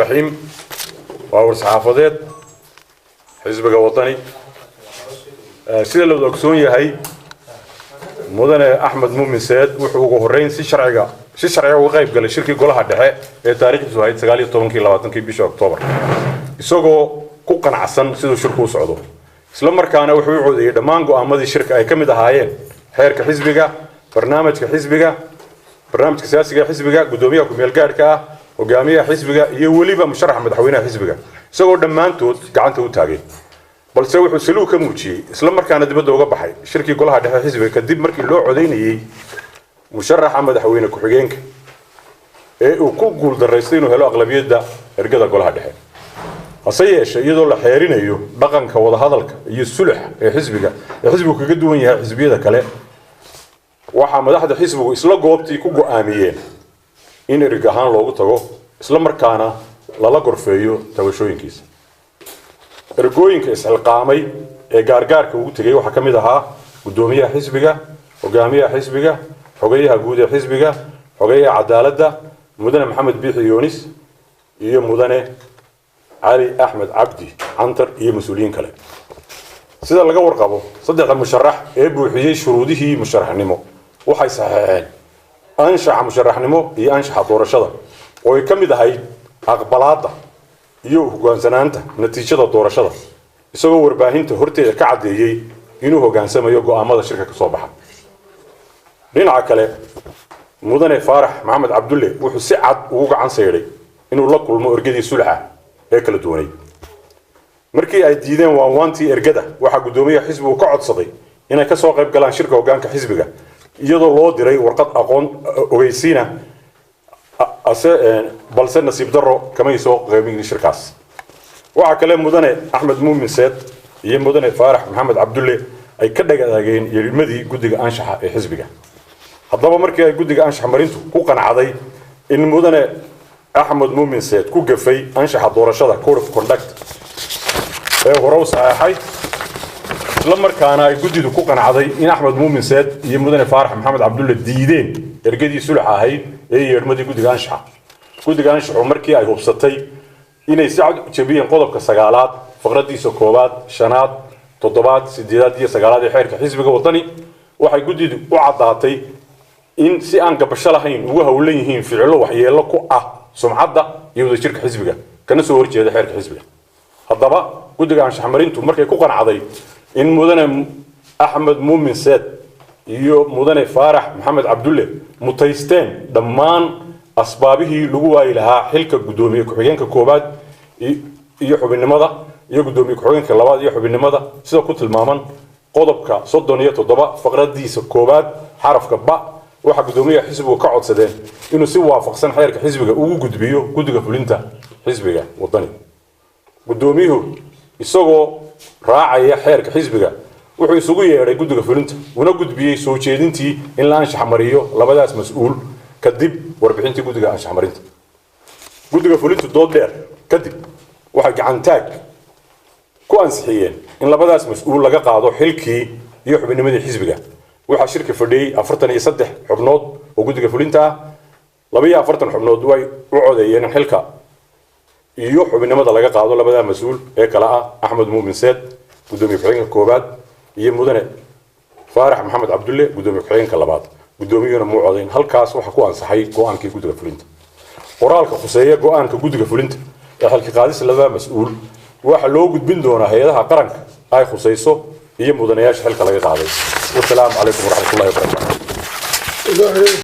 الرحيم وأول صحافات حزب الوطني سيد الدكتور يهي مدن أحمد مؤمن سيد وحقوق الرئيس شرعي وغيب قال الشركة كلها دحاء تاريخ زهايد سقالي 10 كيلوات بيش أكتوبر يسوقوا كوكان عسن سيد الشركة وصعدوا إسلام مركانا وحقوق ذي دمانجو أمد الشركة أي كم دهاين حير كحزبك برنامج كحزبك برنامج سياسي كحزبك قدومية كميلقارك وجامعة حزبك يوليبا مشرح مدحوينها حزبك سووا دمانتود قعنتو تاجي بل سووا سلوك موجي إسلام مركان دبده وقبحي الشركة كلها ده حزبك كدب مركي لو عديني مشرح مدحوينك وحجينك وكل جول درستين وهلا أغلبية ده رجدا كلها ده أصيّ شيء يدل حيرين أيوه بقى كوضع هذا يسلح حزبك جدوين يا حزبية ده كلا وحمد أحد حزبه إسلام جوابتي كوجو آميين in ergahaan loogu tago isla markaana lala gorfeeyo tabashooyinkiisa ergooyinka isxilqaamay ee gaargaarka ugu tagay waxa kamid ahaa gudoomiyaha xisbiga hogaamiyaha xisbiga xogeyaha guud ee xisbiga xogeyaha cadaaladda mudane maxamed biixi yoonis iyo mudane cali axmed cabdi cantar iyo mas'uuliyiin kale sida laga warqabo saddexda musharax ee buuxiyay shuruudihii musharaxnimo waxay saxeexeen anshaxa musharaxnimo iyo anshaxa doorashada oo ay kamid ahay aqbalaada iyo hogaansanaanta natiijada doorashada isagoo warbaahinta horteeda ka cadeeyay inuu hogaansamayo go'aamada shirka ka soo baxa dhinaca kale mudane faarax maxamed cabdulle wuxuu si cad ugu gacan sayray inuu la kulmo ergadii sulxa ee kala duwanay markii ay diideen waantii ergada waxa gudoomiyaha xisbigu ka codsaday inay ka soo qayb galaan shirka hoggaanka xisbiga iyadoo loo diray warqad aqoon ogeysiina balse nasiib daro kama soo qaybin shirkaas waxa kale mudane axmed muumin seed iyo mudane faarax maxamed cabdulle ay ka dhagaageen yirimadii guddiga anshaxa ee xisbiga haddaba markii ay guddiga anshax marintu ku qanacday in mudane axmed muumin seed ku gafay anshaxa doorashada code of conduct ee hore u saxeexay لما كان يجدد كوكان عضي إن أحمد مؤمن ساد يمدن فارح محمد عبد الله الديدين إرجدي سلحة هاي يرمدي جود جانشة جود جانشة عمركي أي هو بسطي إن يساعد تبين قلب كسجالات فقرات دي سكوبات شنات تطبات سديات دي سجالات حركة حزب وطني وحيجدد وعضاتي إن سأن قبشلهين وهو ليهين في علو وحيلا كوع سمعة ده يبدو شركة حزبك كان سوورج هذا حركة حزبك هذا بقى جود جانشة حمرين تمركي كوكان عضي إن مدن أحمد مؤمن ساد يو مدن فارح محمد عبد الله متيستين ضمان أسبابه لجوا إلها حلك قدومي كحيان ككوباد يحب النمضة يقدومي كحيان كلواد يحب النمضة سيدا كنت المامن قضبك صدنية الضباء فقرات دي سكوباد حرف كباء واحد قدومي حزبه كعد سدين إنه سوى فقسان حيرك حزبه وجود بيو جودك فلنتا حزبه وطني قدوميه يسوق راعي حيرك حزبك wuxuu isugu yeeray guddiga fulinta una gudbiyay soo jeedintii in la anshax mariyo labadaas mas'uul kadib warbixintii guddiga anshax marinta guddiga fulinta dood dheer kadib waxa gacan taag ku ansixiyeen in labadaas mas'uul laga qaado xilkii iyo xubinnimadii xisbiga waxa shirka fadhiyay 43 xubnood oo guddiga fulinta 42 xubnood way u codeeyeen in xilka iyo xubinnimada laga qaado labada mas'uul ee kala ah Axmed Muumin Seed gudoomiye ku-xigeenka koobaad iyo mudane faarax maxamed cabdulle gudoomiye ku-xigeenka labaad gudoomiyuna muu codeyn halkaas waxa ku ansaxay go'aankii guddiga fulinta qoraalka khuseeya go'aanka guddiga fulinta ee xilka qaadis labada mas'uul waxa loo gudbin doonaa hay'adaha qaranka ay khuseyso iyo mudanayaasha xilka laga qaaday wassalaamu calaykum waraxmatullaahi wabarakaatuh